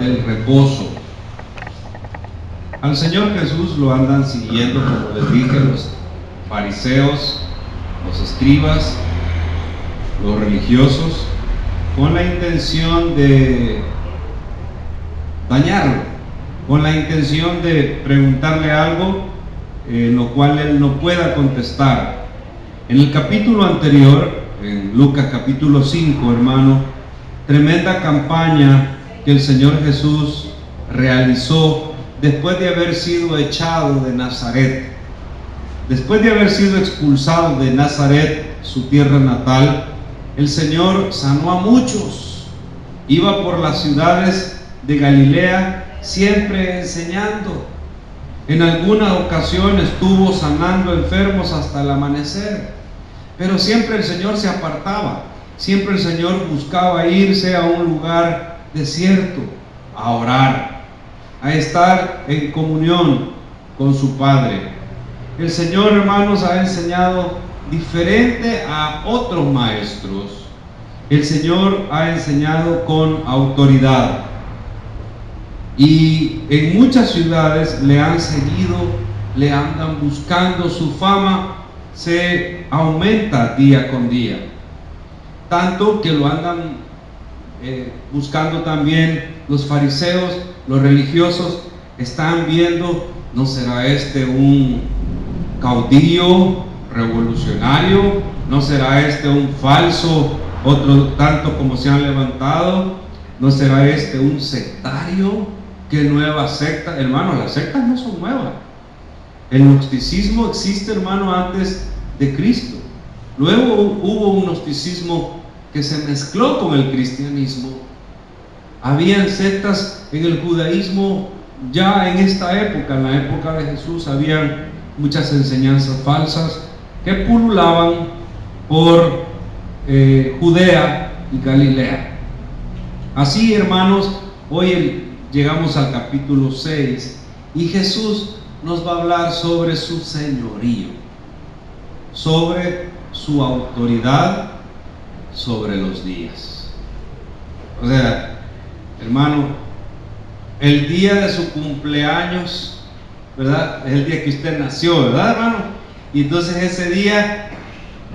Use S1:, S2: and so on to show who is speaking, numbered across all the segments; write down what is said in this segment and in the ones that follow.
S1: del reposo. Al Señor Jesús lo andan siguiendo, como les dije, los fariseos, los escribas, los religiosos, con la intención de dañarlo, con la intención de preguntarle algo lo cual él no pueda contestar. En el capítulo anterior, en Lucas capítulo 5, hermano, tremenda campaña que el Señor Jesús realizó después de haber sido echado de Nazaret, después de haber sido expulsado de Nazaret, su tierra natal. El Señor sanó a muchos, iba por las ciudades de Galilea siempre enseñando. En algunas ocasiones estuvo sanando enfermos hasta el amanecer, pero siempre el Señor se apartaba, siempre el Señor buscaba irse a un lugar desierto, a orar, a estar en comunión con su Padre. El Señor, hermanos, ha enseñado diferente a otros maestros. El Señor ha enseñado con autoridad. Y en muchas ciudades le han seguido, le andan buscando, su fama se aumenta día con día. Tanto que lo andan buscando también los fariseos, los religiosos, están viendo, ¿no será este un caudillo revolucionario? ¿No será este un falso, otro tanto como se han levantado? ¿No será este un sectario? ¿Qué nueva secta? Hermano, las sectas no son nuevas. El gnosticismo existe, hermano, antes de Cristo. Luego hubo un gnosticismo que se mezcló con el cristianismo. Habían sectas en el judaísmo ya en esta época, en la época de Jesús, habían muchas enseñanzas falsas que pululaban por Judea y Galilea. Así, hermanos, hoy llegamos al capítulo 6 y Jesús nos va a hablar sobre su señorío, sobre su autoridad sobre los días. O sea, hermano, el día de su cumpleaños, ¿verdad? Es el día que usted nació, ¿verdad, hermano? Y entonces ese día,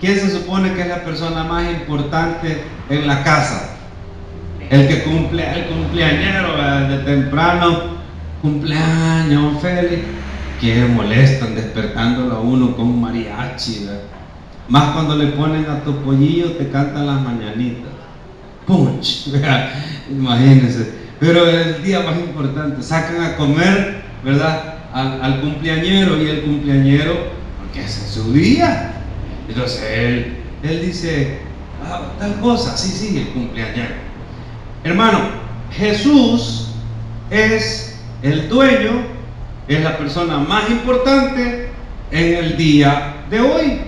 S1: ¿quién se supone que es la persona más importante en la casa? El que cumple, el cumpleañero, ¿verdad? De temprano, cumpleaños, Félix, que molestan despertándolo a uno con un mariachi, ¿verdad? Más cuando le ponen a tu pollillo, te cantan las mañanitas, punch, ¿verdad? Imagínense. Pero el día más importante, sacan a comer, ¿verdad? Al cumpleañero, y el cumpleañero, porque ese es su día. Entonces él dice, tal cosa, sí, el cumpleañero. Hermano, Jesús es el dueño, es la persona más importante en el día de hoy.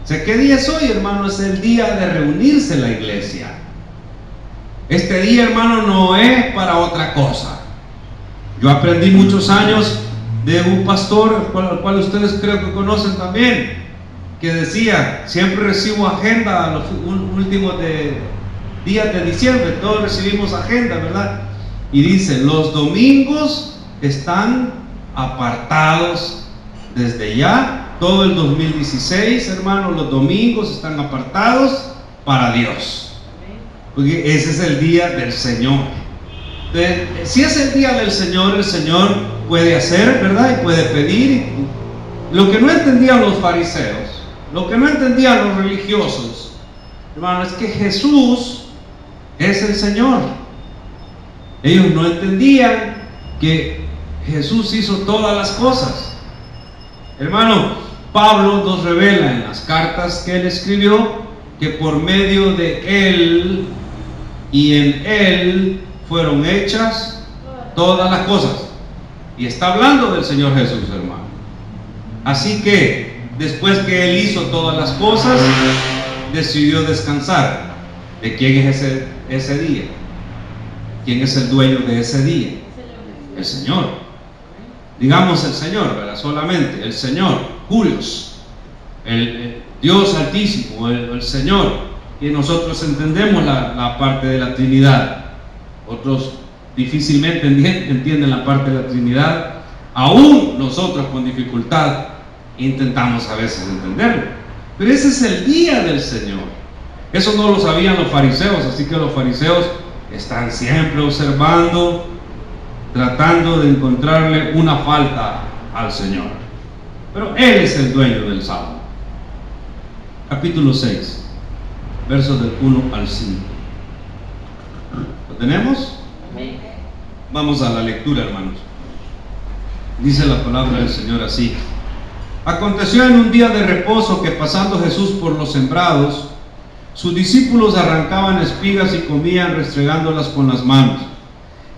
S1: O sea, ¿qué día es hoy, hermano? Es el día de reunirse la iglesia. Este día, hermano, no es para otra cosa. Yo aprendí muchos años de un pastor, al cual ustedes creo que conocen también, que decía, siempre recibo agenda a los últimos días de diciembre, todos recibimos agenda, ¿verdad? Y dice, los domingos están apartados desde ya. Todo el 2016, hermano, los domingos están apartados para Dios, porque ese es el día del Señor. Entonces, si es el día del Señor, el Señor puede hacer, ¿verdad? Y puede pedir. Lo que no entendían los fariseos, lo que no entendían los religiosos, hermano, es que Jesús es el Señor. Ellos no entendían que Jesús hizo todas las cosas. Hermano, Pablo nos revela en las cartas que él escribió que por medio de él y en él fueron hechas todas las cosas. Y está hablando del Señor Jesús, hermano. Así que después que él hizo todas las cosas, decidió descansar. ¿De quién es ese día? ¿Quién es el dueño de ese día? El Señor. Digamos el Señor, ¿verdad? Solamente el Señor, Curios, el Dios Altísimo, el Señor. Y nosotros entendemos la parte de la Trinidad. Otros difícilmente entienden la parte de la Trinidad. Aún nosotros con dificultad intentamos a veces entenderlo. Pero ese es el día del Señor. Eso no lo sabían los fariseos, así que los fariseos están siempre observando, tratando de encontrarle una falta al Señor. Pero Él es el dueño del sábado. Capítulo 6, versos del 1 al 5. ¿Lo tenemos? Vamos a la lectura, hermanos. Dice la palabra del Señor así: Aconteció en un día de reposo que, pasando Jesús por los sembrados, sus discípulos arrancaban espigas y comían restregándolas con las manos.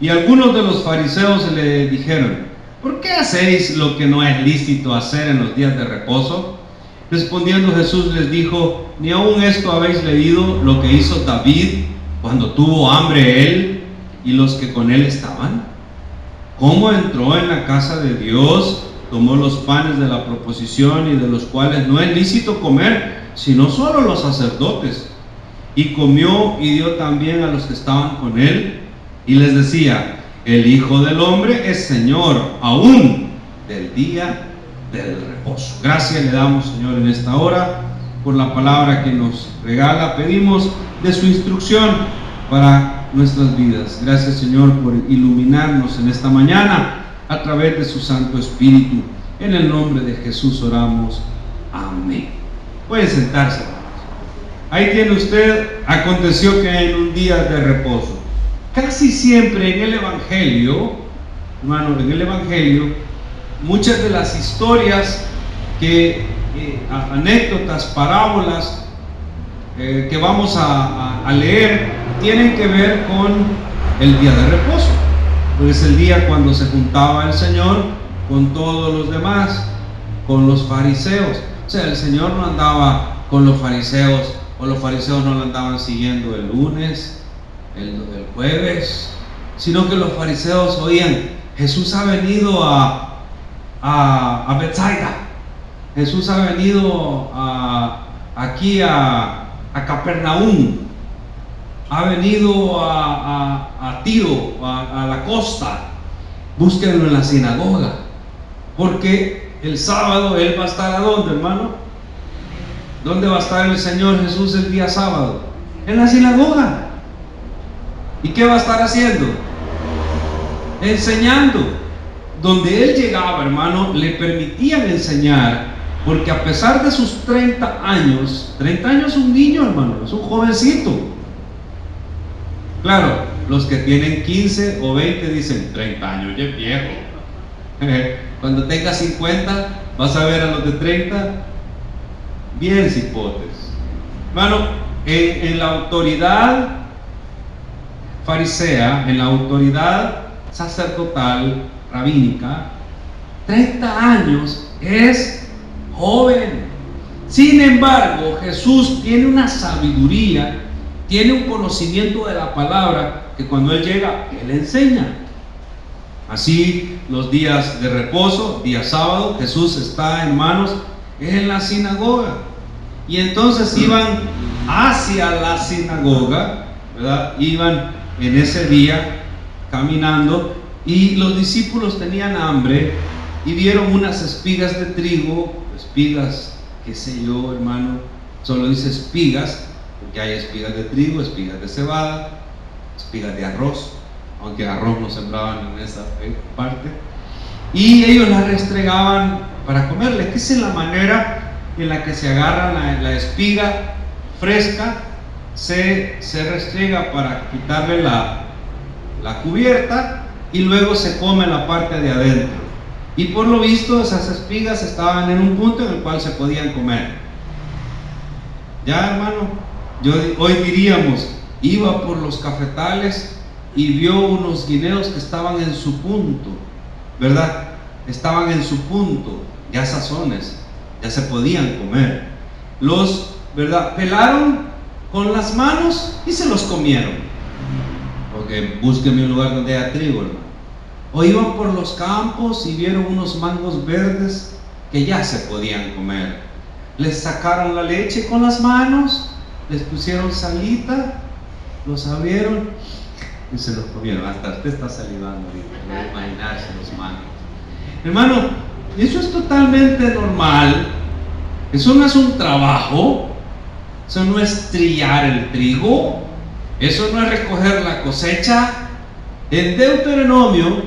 S1: Y algunos de los fariseos le dijeron: ¿por qué hacéis lo que no es lícito hacer en los días de reposo? Respondiendo Jesús les dijo: ¿ni aun esto habéis leído lo que hizo David cuando tuvo hambre él y los que con él estaban? ¿Cómo entró en la casa de Dios, tomó los panes de la proposición y de los cuales no es lícito comer, sino solo los sacerdotes, y comió y dio también a los que estaban con él? Y les decía: el Hijo del Hombre es Señor aún del día del reposo. Gracias le damos, Señor, en esta hora por la palabra que nos regala. Pedimos de su instrucción para nuestras vidas. Gracias, Señor, por iluminarnos en esta mañana a través de su Santo Espíritu. En el nombre de Jesús oramos. Amén. Pueden sentarse, hermanos. Ahí tiene usted: aconteció que en un día de reposo. Casi siempre en el Evangelio, hermano, en el Evangelio, muchas de las historias anécdotas, parábolas que vamos a leer tienen que ver con el día de reposo. Es el día cuando se juntaba el Señor con todos los demás, con los fariseos. O sea, el Señor no andaba con los fariseos, o los fariseos no lo andaban siguiendo el lunes, el jueves, sino que los fariseos oían: Jesús ha venido a Bethsaida, Jesús ha venido aquí a Capernaum, ha venido a Tiro, a la costa, búsquenlo en la sinagoga, porque el sábado Él va a estar ¿a dónde, hermano? ¿Dónde va a estar el Señor Jesús el día sábado? En la sinagoga. ¿Y qué va a estar haciendo? Enseñando. Donde Él llegaba, hermano, le permitían enseñar, porque a pesar de sus 30 años es un niño, hermano, es un jovencito. Claro, los que tienen 15 o 20 dicen: 30 años, ya es viejo. Cuando tenga 50, vas a ver a los de 30 bien cipotes. Hermano, en la autoridad farisea, en la autoridad sacerdotal, rabínica, 30 años es joven. Sin embargo, Jesús tiene una sabiduría, tiene un conocimiento de la palabra, que cuando Él llega, Él enseña. Así, los días de reposo, día sábado, Jesús está, hermanos, en la sinagoga. Y entonces iban hacia la sinagoga, ¿verdad? Iban en ese día caminando, y los discípulos tenían hambre y vieron unas espigas de trigo, espigas, qué sé yo, hermano, solo dice espigas, porque hay espigas de trigo, espigas de cebada, espigas de arroz, aunque arroz no sembraban en esa parte, y ellos las restregaban para comerle, que es la manera en la que se agarra la espiga fresca, se restrega para quitarle la cubierta, y luego se come la parte de adentro. Y por lo visto esas espigas estaban en un punto en el cual se podían comer. Ya, hermano, hoy diríamos: iba por los cafetales y vio unos guineos que estaban en su punto, ¿verdad? Estaban en su punto, ya sazones, ya se podían comer. Los, ¿verdad?, pelaron con las manos y se los comieron. Porque búsqueme un lugar donde haya trigo, hermano. O iban por los campos y vieron unos mangos verdes que ya se podían comer. Les sacaron la leche con las manos, les pusieron salita, los abrieron y se los comieron. Hasta usted está salivando ahorita, no imaginarse los manos. Hermano, eso es totalmente normal. Eso no es un trabajo, eso no es trillar el trigo, eso no es recoger la cosecha. En Deuteronomio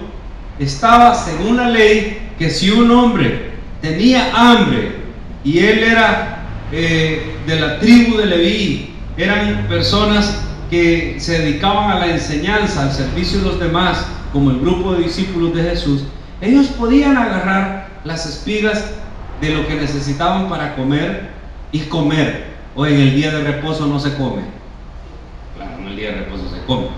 S1: estaba, según la ley, que si un hombre tenía hambre y él era de la tribu de Leví, eran personas que se dedicaban a la enseñanza, al servicio de los demás, como el grupo de discípulos de Jesús, ellos podían agarrar las espigas de lo que necesitaban para comer y comer. O en el día de reposo no se come. Claro, en el día de reposo se come.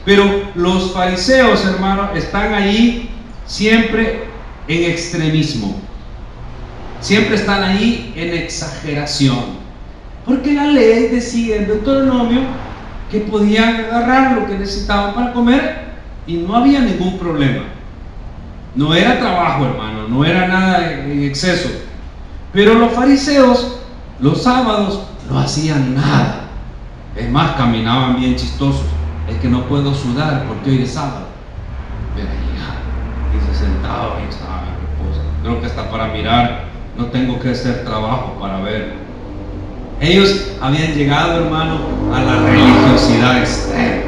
S1: Pero los fariseos, hermanos, están allí siempre en extremismo. Siempre están allí en exageración. Porque la ley decía en Deuteronomio que podían agarrar lo que necesitaban para comer y no había ningún problema. No era trabajo, hermano, no era nada en exceso. Pero los fariseos, los sábados, no hacían nada. Es más, caminaban bien chistosos. Es que no puedo sudar porque hoy es sábado. Y se sentaban y estaban en reposo. Creo que hasta para mirar no tengo que hacer trabajo para ver. Ellos habían llegado, hermano, a la religiosidad extrema,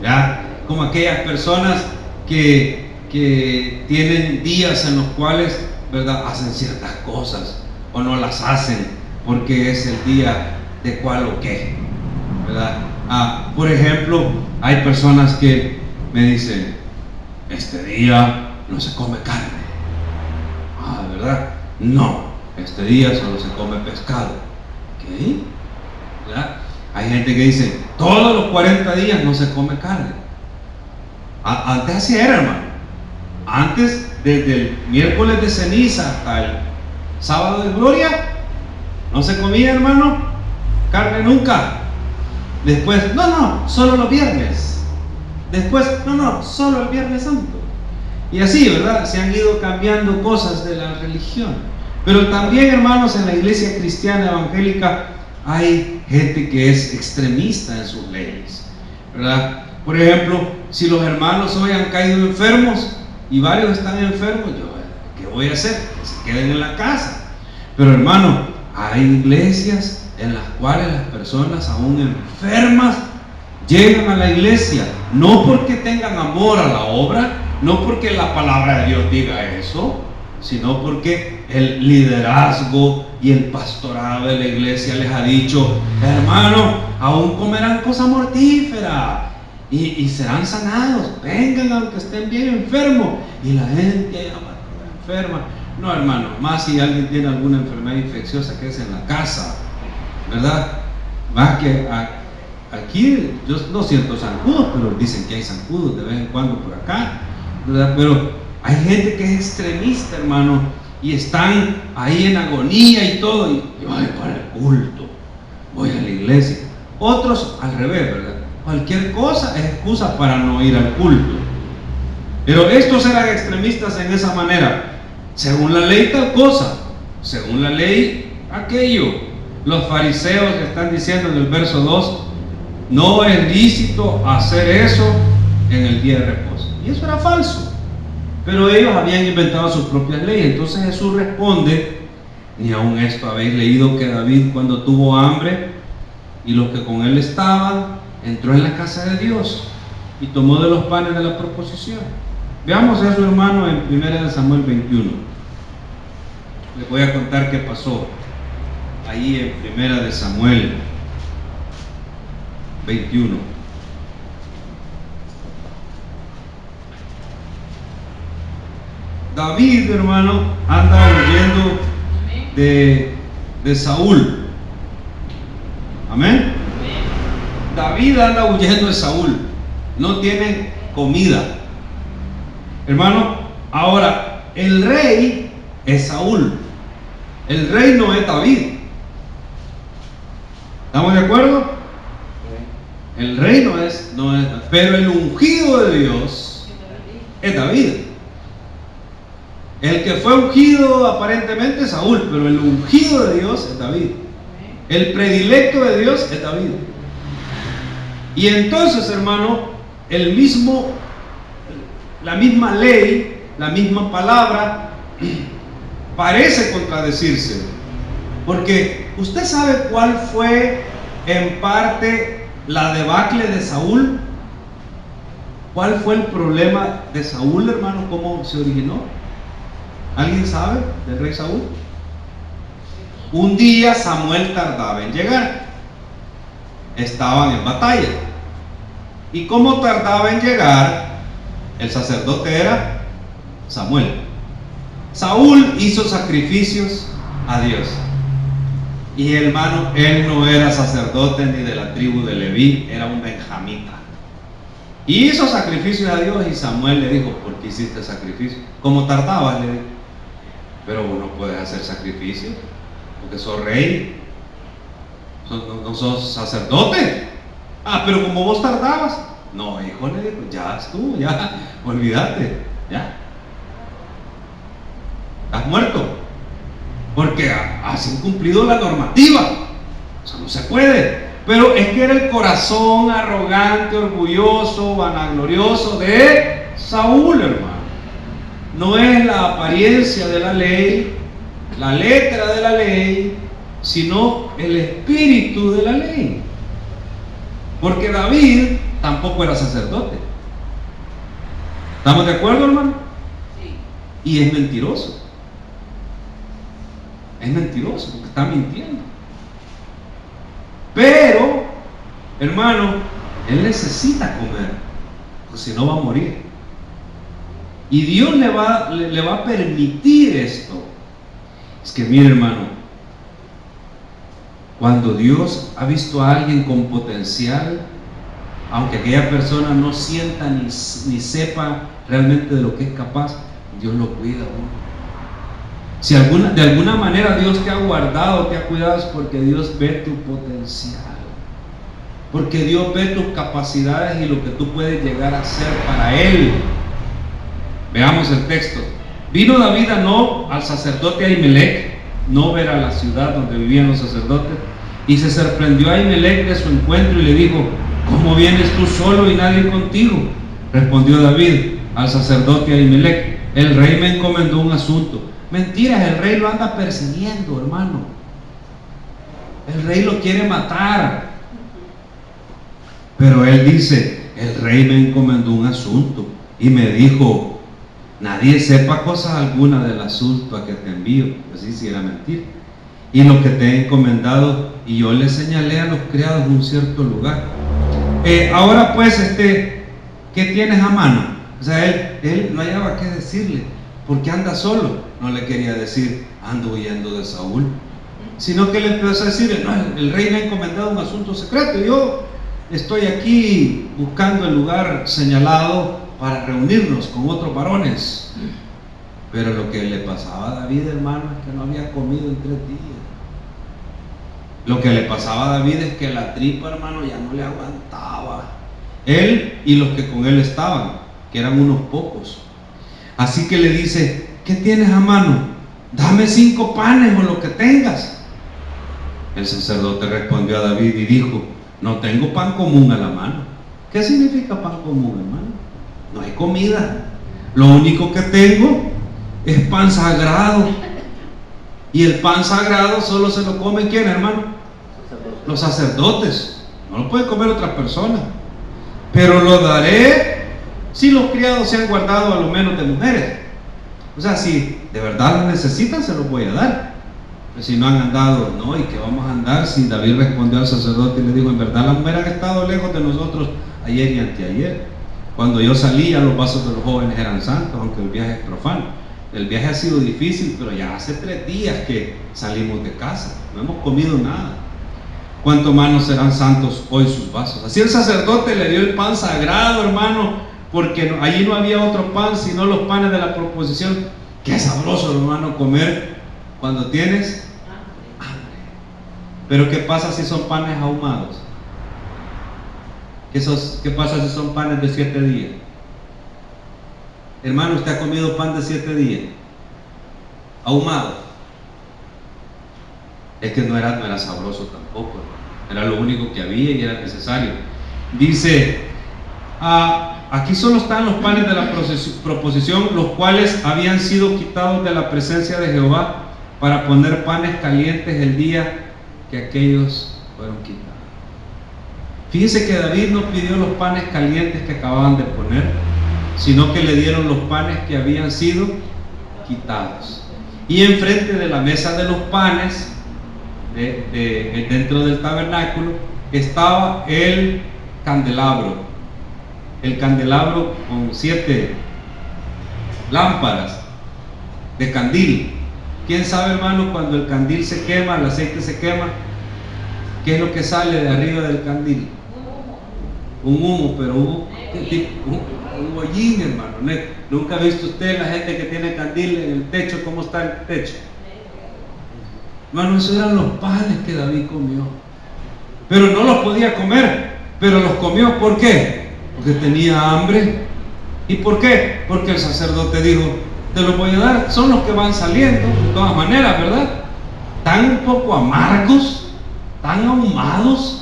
S1: ¿ya? Como aquellas personas que tienen días en los cuales, ¿verdad?, hacen ciertas cosas o no las hacen porque es el día de cuál o qué, ¿verdad? Por ejemplo, hay personas que me dicen, este día no se come carne. ¿Verdad? No, este día solo se come pescado. ¿Qué? ¿Verdad? Hay gente que dice, todos los 40 días no se come carne. Antes así era, hermano. Antes, desde el miércoles de ceniza hasta el sábado de gloria, no se comía, hermano, carne nunca. Después, no, solo los viernes. Después, no, solo el Viernes Santo. Y así, ¿verdad? Se han ido cambiando cosas de la religión. Pero también, hermanos, en la iglesia cristiana evangélica hay gente que es extremista en sus leyes, ¿verdad? Por ejemplo, si los hermanos hoy han caído enfermos y varios están enfermos, ¿qué voy a hacer? Que se queden en la casa. Pero, hermano, hay iglesias en las cuales las personas aún enfermas llegan a la iglesia, no porque tengan amor a la obra, no porque la palabra de Dios diga eso, sino porque el liderazgo y el pastorado de la iglesia les ha dicho, hermano, aún comerán cosa mortífera y serán sanados, vengan aunque estén bien enfermos. Y la gente allá enferma. No, hermano, más si alguien tiene alguna enfermedad infecciosa que es en la casa, ¿verdad? Más que aquí yo no siento zancudos, pero dicen que hay zancudos de vez en cuando por acá, ¿verdad? Pero hay gente que es extremista, hermano, y están ahí en agonía y todo, y voy para el culto, voy a la iglesia. Otros al revés, ¿verdad? Cualquier cosa es excusa para no ir al culto. Pero estos eran extremistas en esa manera. Según la ley tal cosa, según la ley aquello. Los fariseos están diciendo en el verso 2, no es lícito hacer eso en el día de reposo. Y eso era falso. Pero ellos habían inventado sus propias leyes. Entonces Jesús responde, ni aun esto habéis leído que David, cuando tuvo hambre y los que con él estaban, entró en la casa de Dios y tomó de los panes de la proposición. Veamos eso, hermano, en 1 Samuel 21. Les voy a contar qué pasó ahí en 1 Samuel 21. David, hermano, anda huyendo de Saúl. Amén. David anda huyendo de Saúl. No tiene comida. Hermano, ahora el rey es Saúl. El rey no es David. ¿Estamos de acuerdo? El rey no es, pero el ungido de Dios es David. El que fue ungido aparentemente es Saúl, pero el ungido de Dios es David. El predilecto de Dios es David. Y entonces, hermano, la misma ley, la misma palabra, parece contradecirse. Porque usted sabe cuál fue en parte la debacle de Saúl. ¿Cuál fue el problema de Saúl, hermano? ¿Cómo se originó? ¿Alguien sabe del rey Saúl? Un día Samuel tardaba en llegar. Estaban en batalla. ¿Y cómo tardaba en llegar? El sacerdote era Samuel. Saúl hizo sacrificios a Dios. Y hermano, él no era sacerdote ni de la tribu de Leví, era un benjamita. Y hizo sacrificios a Dios y Samuel le dijo: ¿por qué hiciste sacrificio? ¿Cómo tardabas? Le dijo. Pero vos no puedes hacer sacrificios porque sos rey, no sos sacerdote. Ah, pero como vos tardabas. No, hijo, le dijo, ya estuvo, ya, olvídate, ya. Estás muerto. Porque has incumplido la normativa. Eso no se puede. Pero es que era el corazón arrogante, orgulloso, vanaglorioso de Saúl, hermano. No es la apariencia de la ley, la letra de la ley, sino el espíritu de la ley. Porque David tampoco era sacerdote. ¿Estamos de acuerdo, hermano? Sí. Y es mentiroso. Es mentiroso porque está mintiendo. Pero, hermano, él necesita comer, porque si no va a morir. Y Dios le va a permitir esto. Es que mire, hermano, cuando Dios ha visto a alguien con potencial, aunque aquella persona no sienta ni sepa realmente de lo que es capaz, Dios lo cuida a uno. Si de alguna manera Dios te ha guardado, te ha cuidado, es porque Dios ve tu potencial. Porque Dios ve tus capacidades y lo que tú puedes llegar a ser para Él. Veamos el texto. Vino David a Nob, al sacerdote Ahimelech. Nob era la ciudad donde vivían los sacerdotes. Y se sorprendió a Ahimelech de su encuentro y le dijo: ¿cómo vienes tú solo y nadie contigo? Respondió David al sacerdote Ahimelech: el rey me encomendó un asunto. Mentiras, el rey lo anda persiguiendo, hermano. El rey lo quiere matar. Pero él dice: el rey me encomendó un asunto y me dijo: nadie sepa cosa alguna del asunto a que te envío. Así si era mentir. Y lo que te he encomendado, y yo le señalé a los criados un cierto lugar. Ahora pues, ¿qué tienes a mano? O sea, él no hallaba qué decirle. ¿Por qué anda solo? No le quería decir: ando huyendo de Saúl, sino que le empezó a decir: no, el rey me ha encomendado un asunto secreto. Yo estoy aquí buscando el lugar señalado para reunirnos con otros varones. Pero lo que le pasaba a David, hermano, es que no había comido en 3 días. Lo que le pasaba a David es que la tripa, hermano, ya no le aguantaba. Él y los que con él estaban, que eran unos pocos. Así que le dice: ¿qué tienes a mano? Dame 5 panes o lo que tengas. El sacerdote respondió a David y dijo: no tengo pan común a la mano. ¿Qué significa pan común, hermano? No hay comida. Lo único que tengo es pan sagrado. Y el pan sagrado solo se lo comen ¿quién, hermano? Los sacerdotes. No lo pueden comer otras personas. Pero lo daré si los criados se han guardado a lo menos de mujeres. O sea, si de verdad lo necesitan, se los voy a dar. Pero si no han andado, no, ¿y qué vamos a andar? Si David respondió al sacerdote y le dijo: en verdad las mujeres han estado lejos de nosotros ayer y anteayer. Cuando yo salía, los vasos de los jóvenes eran santos, aunque el viaje es profano. El viaje ha sido difícil, pero ya hace 3 días que salimos de casa, no hemos comido nada. ¿Cuánto más no serán santos hoy sus vasos? Así el sacerdote le dio el pan sagrado, hermano, porque allí no había otro pan sino los panes de la proposición. Qué sabroso, hermano, comer cuando tienes hambre. Pero ¿qué pasa si son panes ahumados? ¿Qué pasa si son panes de 7 días? Hermano, ¿usted ha comido pan de 7 días? Ahumado. Es que no era sabroso tampoco, era lo único que había y era necesario. Dice: Aquí solo están los panes de la proposición, los cuales habían sido quitados de la presencia de Jehová para poner panes calientes el día que aquellos fueron quitados. Fíjense que David no pidió los panes calientes que acababan de poner, sino que le dieron los panes que habían sido quitados. Y enfrente de la mesa de los panes, dentro del tabernáculo, estaba el candelabro con 7 lámparas de candil. ¿Quién sabe, hermano, cuando el candil se quema, el aceite se quema, qué es lo que sale de arriba del candil? Un humo, pero un hollín, hermano. ¿Nunca ha visto usted la gente que tiene candil en el techo? ¿Cómo está el techo? Hermano, esos eran los panes que David comió, pero no los podía comer, pero los comió. ¿Por qué? Porque tenía hambre. ¿Y por qué? Porque el sacerdote dijo: te los voy a dar, son los que van saliendo de todas maneras, ¿verdad? Tan un poco amargos, tan ahumados.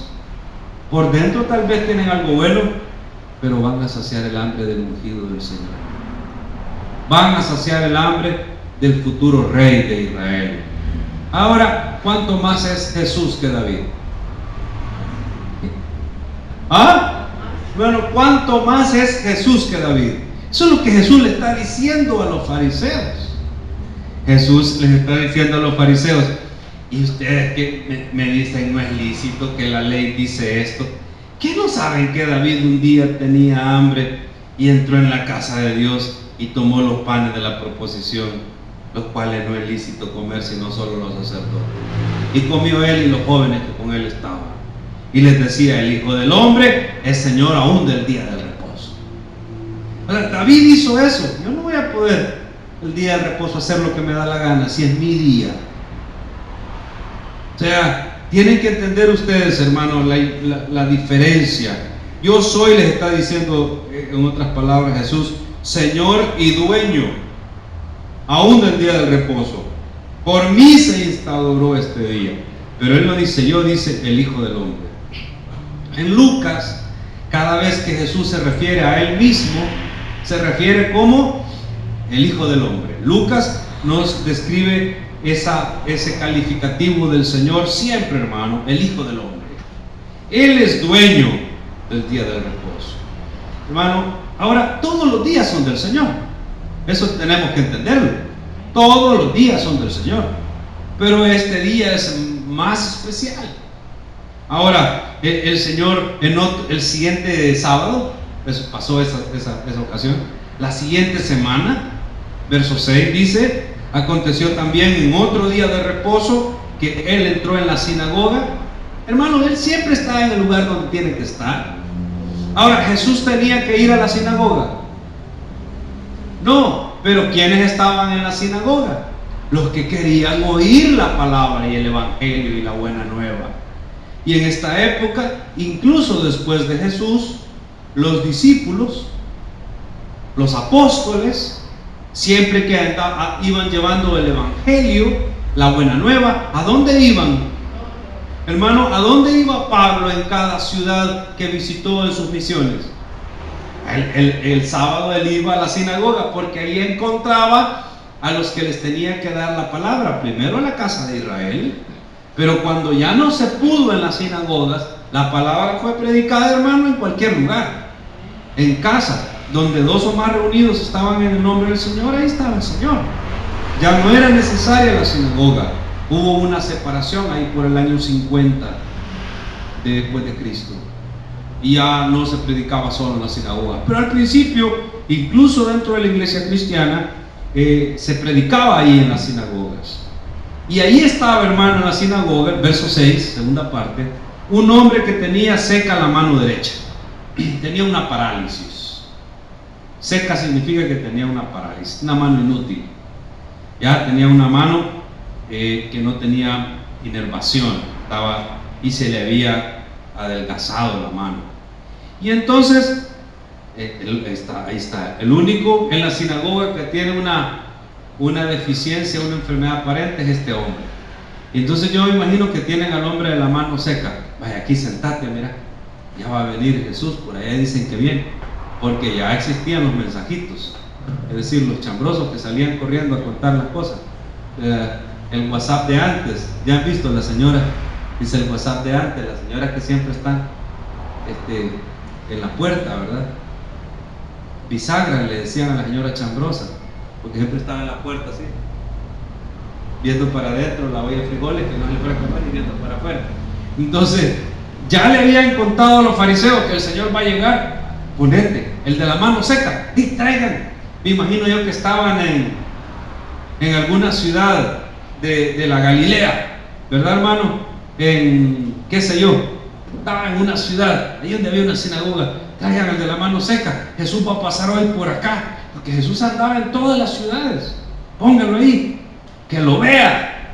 S1: Por dentro tal vez tienen algo bueno, pero van a saciar el hambre del ungido del Señor. Van a saciar el hambre del futuro rey de Israel. Ahora, ¿cuánto más es Jesús que David? Bueno, ¿cuánto más es Jesús que David? Eso es lo que Jesús le está diciendo a los fariseos. Jesús les está diciendo a los fariseos: y ustedes que me dicen no es lícito, que la ley dice esto. ¿Qué no saben que David un día tenía hambre y entró en la casa de Dios y tomó los panes de la proposición, los cuales no es lícito comer sino solo los sacerdotes? Y comió él y los jóvenes que con él estaban. Y les decía: el Hijo del Hombre es Señor aún del día del reposo. Ahora, David hizo eso. Yo no voy a poder el día del reposo hacer lo que me da la gana si es mi día. O sea, tienen que entender ustedes, hermanos, la diferencia. Yo soy, les está diciendo en otras palabras Jesús, Señor y dueño aún del día del reposo. Por mí se instauró este día. Pero él no dice yo, dice el Hijo del Hombre. En Lucas, cada vez que Jesús se refiere a él mismo, se refiere como el Hijo del Hombre. Lucas nos describe ese calificativo del Señor siempre, hermano: el Hijo del Hombre. Él es dueño del día del reposo, hermano. Ahora, todos los días son del Señor. Eso tenemos que entenderlo. Todos los días son del Señor, pero este día es más especial. Ahora, el Señor el siguiente sábado, eso pasó esa ocasión, la siguiente semana, verso 6 dice: aconteció también en otro día de reposo que él entró en la sinagoga. Hermano, él siempre está en el lugar donde tiene que estar. Ahora, ¿Jesús tenía que ir a la sinagoga? No, pero ¿quiénes estaban en la sinagoga? Los que querían oír la palabra y el evangelio y la buena nueva. Y en esta época, incluso después de Jesús, los discípulos, los apóstoles, siempre que iban llevando el evangelio, la buena nueva, ¿a dónde iban? Hermano, ¿a dónde iba Pablo en cada ciudad que visitó en sus misiones? El sábado él iba a la sinagoga, porque ahí encontraba a los que les tenía que dar la palabra, primero a la casa de Israel, pero cuando ya no se pudo en las sinagogas, la palabra fue predicada, hermano, en cualquier lugar, en casa, donde dos o más reunidos estaban en el nombre del Señor, ahí estaba el Señor. Ya no era necesaria la sinagoga. Hubo una separación ahí por el año 50 después de Cristo, y ya no se predicaba solo en la sinagoga, pero al principio, incluso dentro de la iglesia cristiana, se predicaba ahí en las sinagogas. Y ahí estaba, hermano, en la sinagoga, verso 6, segunda parte, un hombre que tenía seca la mano derecha. Tenía una parálisis. Seca significa que tenía una parálisis, una mano inútil. Ya tenía una mano que no tenía inervación, y se le había adelgazado la mano. Y entonces, ahí está, el único en la sinagoga que tiene una deficiencia, una enfermedad aparente, es este hombre. Y entonces yo me imagino que tienen al hombre de la mano seca. Vaya, aquí sentate, mira, ya va a venir Jesús, por allá dicen que viene. porque ya existían los mensajitos, es decir, los chambrosos que salían corriendo a contar las cosas. El WhatsApp de antes, ya han visto la señora, dice el WhatsApp de antes, las señoras que siempre están en la puerta, ¿verdad? Bisagra le decían a la señora chambrosa, porque siempre estaba en la puerta así, viendo para adentro la olla de frijoles que no se le fuera a comer y viendo para afuera. Entonces, ya le habían contado a los fariseos que el Señor va a llegar. Ponete, el de la mano seca, traigan. Me imagino yo que estaban en alguna ciudad de la Galilea, ¿verdad, hermano? En, qué sé yo, estaban en una ciudad, ahí donde había una sinagoga. Traigan el de la mano seca, Jesús va a pasar hoy por acá, porque Jesús andaba en todas las ciudades. Póngalo ahí, que lo vea,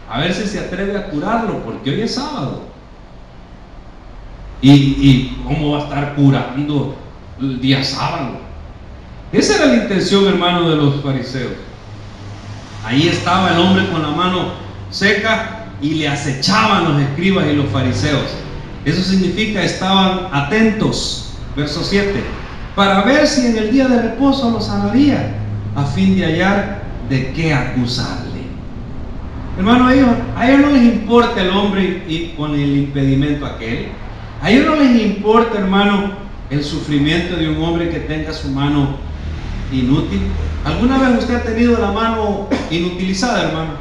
S1: a ver si se atreve a curarlo, porque hoy es sábado. ¿Y cómo va a estar curando el día sábado? Esa era la intención, hermano, de los fariseos. Ahí estaba el hombre con la mano seca y le acechaban los escribas y los fariseos. Eso significa estaban atentos. Verso 7, para ver si en el día de reposo lo sanaría, a fin de hallar de qué acusarle. Hermano, a ellos no les importa el hombre y con el impedimento aquel. A ellos no les importa, hermano, el sufrimiento de un hombre que tenga su mano inútil. ¿Alguna vez usted ha tenido la mano inutilizada, hermano?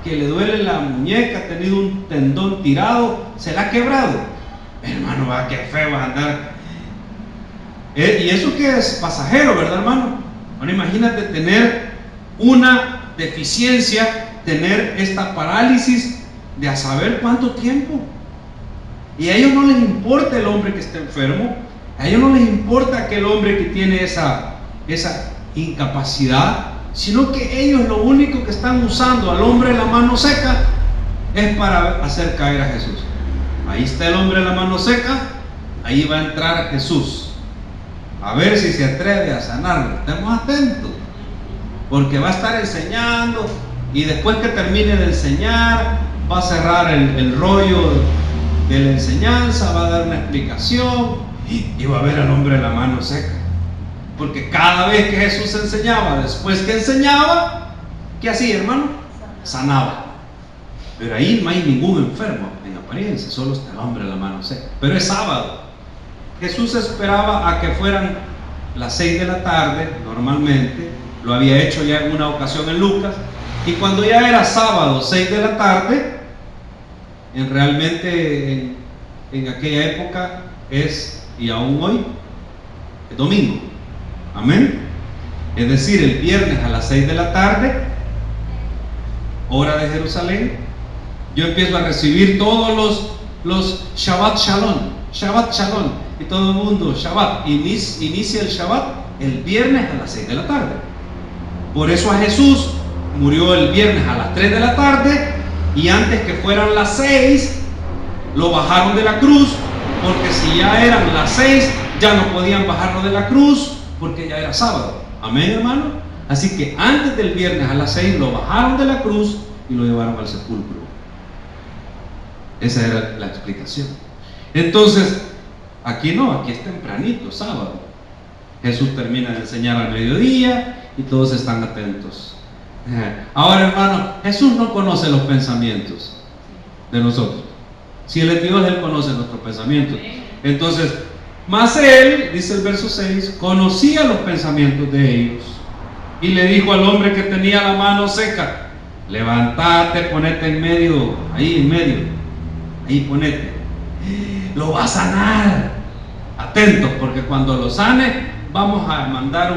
S1: Que le duele la muñeca, ha tenido un tendón tirado, se la ha quebrado. Hermano, va, qué feo va a andar. Y eso que es pasajero, ¿verdad, hermano? Bueno, imagínate tener una deficiencia, tener esta parálisis de a saber cuánto tiempo. Y a ellos no les importa el hombre que está enfermo, a ellos no les importa aquel hombre que tiene esa incapacidad, sino que ellos lo único que están usando al hombre de la mano seca es para hacer caer a Jesús. Ahí está el hombre de la mano seca, ahí va a entrar Jesús, a ver si se atreve a sanarlo. Estemos atentos, porque va a estar enseñando y después que termine de enseñar va a cerrar el rollo de la enseñanza, va a dar una explicación y va a ver al hombre de la mano seca, porque cada vez que Jesús enseñaba, después que enseñaba, ¿qué hacía, hermano? Sanaba. Pero ahí no hay ningún enfermo en apariencia, solo está el hombre de la mano seca. Pero es sábado. Jesús esperaba a que fueran las 6 de la tarde, normalmente, lo había hecho ya en una ocasión en Lucas, y cuando ya era sábado, 6 de la tarde, realmente en aquella época es, y aún hoy, es domingo. Amén. Es decir, el viernes a las 6 de la tarde, hora de Jerusalén, yo empiezo a recibir todos los Shabbat Shalom, y todo el mundo Shabbat, inicia el Shabbat el viernes a las 6 de la tarde. Por eso a Jesús murió el viernes a las 3 de la tarde, y antes que fueran las 6 lo bajaron de la cruz, porque si ya eran las 6 ya no podían bajarlo de la cruz, porque ya era sábado. Amén, hermano. Así que antes del viernes a las 6 lo bajaron de la cruz y lo llevaron al sepulcro. Esa era la explicación. Entonces, aquí no, aquí es tempranito, sábado. Jesús termina de enseñar al mediodía y todos están atentos. Ahora, hermano, Jesús no conoce los pensamientos de nosotros. Si Él es Dios, Él conoce nuestros pensamientos. Entonces, mas Él, dice el verso 6, conocía los pensamientos de ellos y le dijo al hombre que tenía la mano seca: levántate, ponete en medio, ahí ponete, lo va a sanar. Atentos, porque cuando lo sane vamos a mandar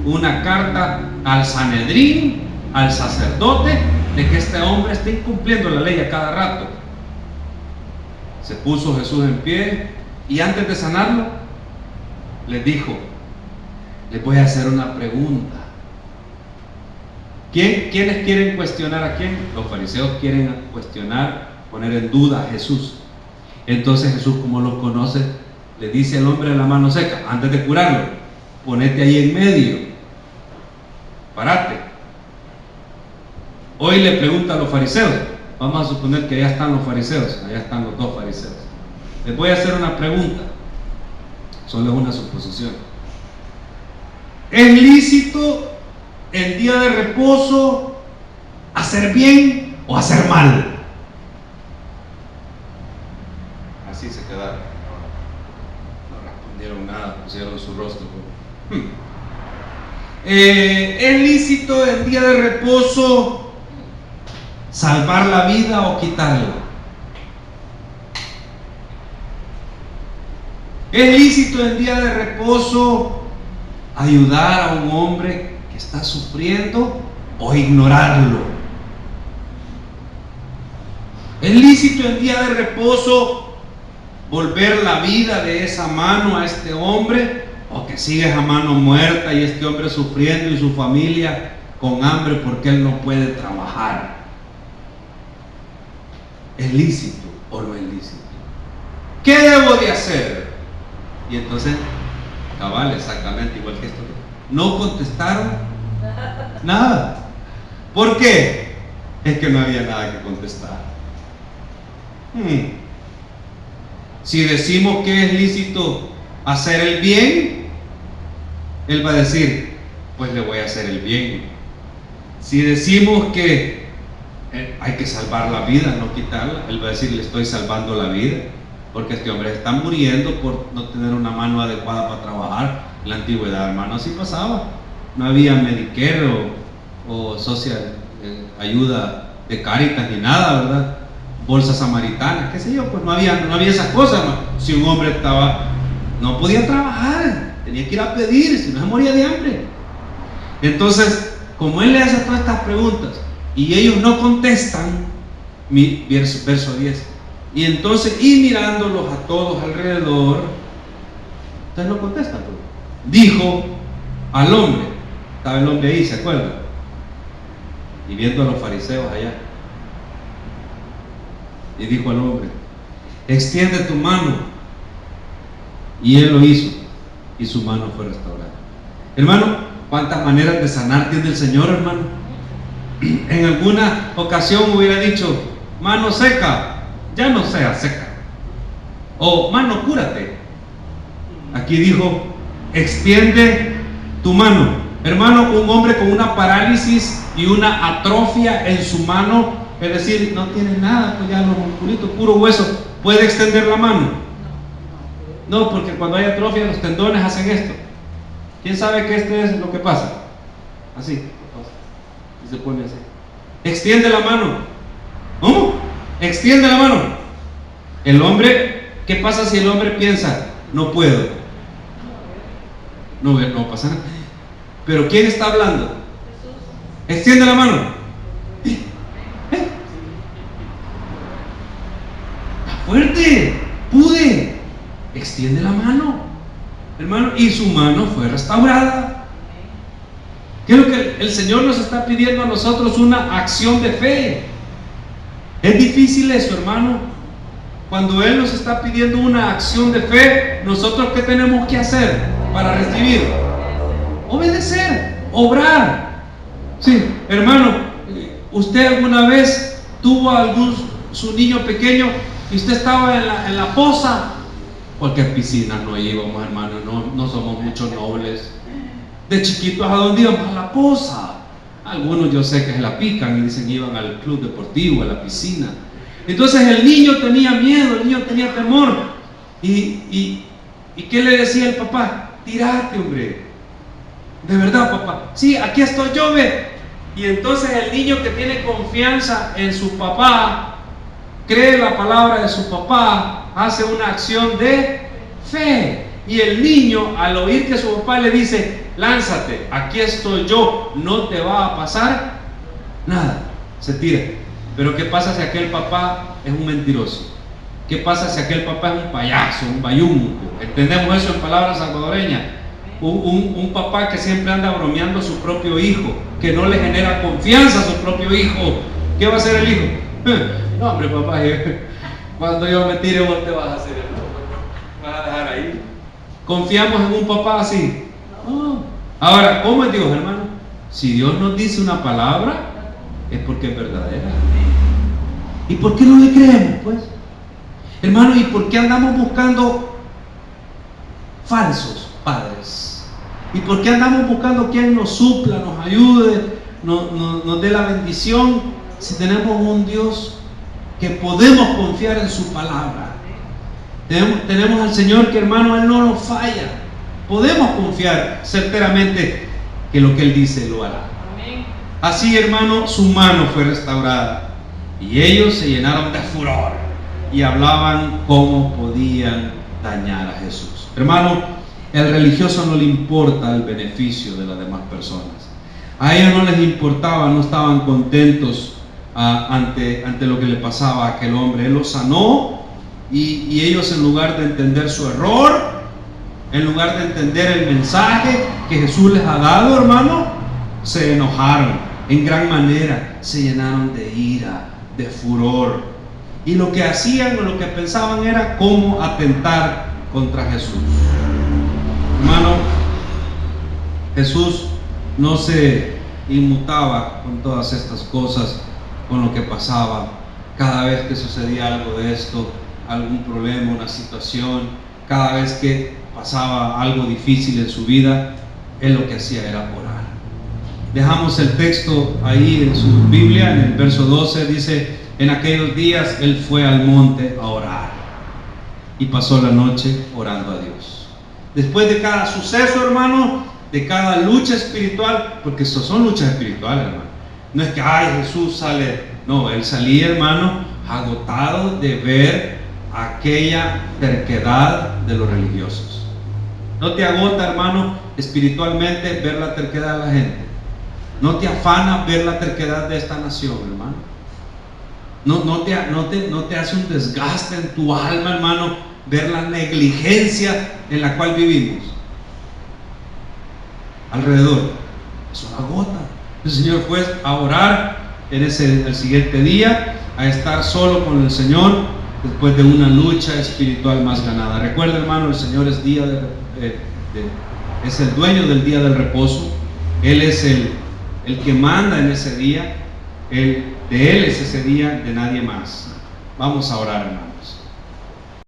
S1: una carta al Sanedrín, al sacerdote, de que este hombre esté incumpliendo la ley a cada rato. Se puso Jesús en pie y antes de sanarlo les dijo: les voy a hacer una pregunta. ¿Quiénes quieren cuestionar a quién? Los fariseos quieren cuestionar, poner en duda a Jesús. Entonces Jesús, como los conoce, le dice al hombre de la mano seca, antes de curarlo: ponete ahí en medio, parate. Hoy le pregunta a los fariseos, vamos a suponer que ya están los fariseos, allá están los dos fariseos. Les voy a hacer una pregunta, solo es una suposición. ¿Es lícito el día de reposo hacer bien o hacer mal? Así se quedaron. No respondieron nada, pusieron su rostro. ¿Es lícito el día de reposo salvar la vida o quitarla? ¿Es lícito el día de reposo ayudar a un hombre que está sufriendo o ignorarlo? ¿Es lícito el día de reposo volver la vida de esa mano a este hombre, o que sigue esa mano muerta y este hombre sufriendo y su familia con hambre porque él no puede trabajar? ¿Es lícito o no es lícito? ¿Qué debo de hacer? Y entonces, cabal, exactamente igual que esto, no contestaron nada. ¿Por qué? Es que no había nada que contestar. Si decimos que es lícito hacer el bien, él va a decir, pues le voy a hacer el bien. Si decimos que hay que salvar la vida, no quitarla, él va a decir, le estoy salvando la vida, porque este hombre está muriendo por no tener una mano adecuada para trabajar. En la antigüedad, hermano, así pasaba. No había Medicare o social ayuda de Cáritas ni nada, ¿verdad? Bolsas samaritanas, qué sé yo, pues no había esas cosas, hermano. Si un hombre no podía trabajar, tenía que ir a pedir, si no se moría de hambre. Entonces, como él le hace todas estas preguntas y ellos no contestan, verso 10, y entonces, y mirándolos a todos alrededor, ustedes no contestan, pues. Dijo al hombre, estaba el hombre ahí, ¿se acuerdan? Y viendo a los fariseos allá, y dijo al hombre, extiende tu mano. Y él lo hizo, y su mano fue restaurada. Hermano, ¿cuántas maneras de sanar tiene el Señor, hermano? En alguna ocasión hubiera dicho, mano seca, ya no sea seca, o mano, cúrate. Aquí dijo, extiende tu mano. Hermano, un hombre con una parálisis y una atrofia en su mano, es decir, no tiene nada, pues ya los musculitos, puro hueso, ¿puede extender la mano? No, porque cuando hay atrofia los tendones hacen esto. ¿Quién sabe que esto es lo que pasa? Así, y se pone así. Extiende la mano. ¿Cómo? Extiende la mano. El hombre, ¿qué pasa si el hombre piensa, no puedo? No pasa nada. Pero ¿quién está hablando? Jesús. Extiende la mano. Fuerte, pude. Extiende la mano, hermano, y su mano fue restaurada. ¿Qué es lo que el Señor nos está pidiendo a nosotros? Una acción de fe. Es difícil eso, hermano. Cuando Él nos está pidiendo una acción de fe, nosotros ¿qué tenemos que hacer para recibir? Obedecer, obrar. Sí, hermano, ¿usted alguna vez tuvo su niño pequeño y usted estaba en la poza? Cualquier piscina no íbamos, hermano, no somos muchos nobles. De chiquitos, ¿a dónde íbamos? A la poza. Algunos yo sé que se la pican y dicen que iban al club deportivo, a la piscina. Entonces el niño tenía miedo, el niño tenía temor. ¿Y qué le decía el papá? Tírate, hombre. De verdad, papá. Sí, aquí estoy yo, ve. Y entonces el niño que tiene confianza en su papá, cree la palabra de su papá, hace una acción de fe. Y el niño, al oír que su papá le dice, lánzate, aquí estoy yo, no te va a pasar nada, se tira. Pero ¿qué pasa si aquel papá es un mentiroso? ¿Qué pasa si aquel papá es un payaso, un bayunco? Entendemos eso en palabras salvadoreñas. Un papá que siempre anda bromeando a su propio hijo, que no le genera confianza a su propio hijo. ¿Qué va a hacer el hijo? No, hombre, papá, cuando yo me tire, vos te vas a hacer, ¿no? Vas a dejar ahí. ¿Confiamos en un papá así? No. Ahora, ¿cómo es Dios, hermano? Si Dios nos dice una palabra, es porque es verdadera. ¿Y por qué no le creemos, pues? Hermano, ¿y por qué andamos buscando falsos padres? ¿Y por qué andamos buscando quien nos supla, nos ayude, nos dé la bendición, si tenemos un Dios que podemos confiar en su palabra? Tenemos al Señor que, hermano, Él no nos falla. Podemos confiar certeramente que lo que Él dice lo hará. Así, hermano, su mano fue restaurada y ellos se llenaron de furor y hablaban cómo podían dañar a Jesús. Hermano, el religioso no le importa el beneficio de las demás personas. A ellos no les importaba, no estaban contentos ante lo que le pasaba a aquel hombre. Él los sanó y ellos, en lugar de entender su error, en lugar de entender el mensaje que Jesús les ha dado, hermano, se enojaron en gran manera, se llenaron de ira, de furor, y lo que hacían o lo que pensaban era cómo atentar contra Jesús. Hermano, Jesús no se inmutaba con todas estas cosas, con lo que pasaba. Cada vez que sucedía algo de esto, algún problema, una situación, cada vez que pasaba algo difícil en su vida, Él lo que hacía era orar. Dejamos el texto ahí en su Biblia, en el verso 12, dice: en aquellos días Él fue al monte a orar y pasó la noche orando a Dios. Después de cada suceso, hermano, de cada lucha espiritual, porque estos son luchas espirituales, hermano, no es que, ay, Jesús sale, no, Él salía, hermano, agotado de ver aquella terquedad de los religiosos. ¿No te agota, hermano, espiritualmente ver la terquedad de la gente? ¿No te afana ver la terquedad de esta nación, hermano? ¿No te hace un desgaste en tu alma, hermano, ver la negligencia en la cual vivimos alrededor? Eso agota. El Señor fue a orar el siguiente día, a estar solo con el Señor después de una lucha espiritual más ganada. Recuerda, hermano, el Señor es es el dueño del día del reposo. Él es el que manda en ese día. De Él es ese día, de nadie más. Vamos a orar, hermanos.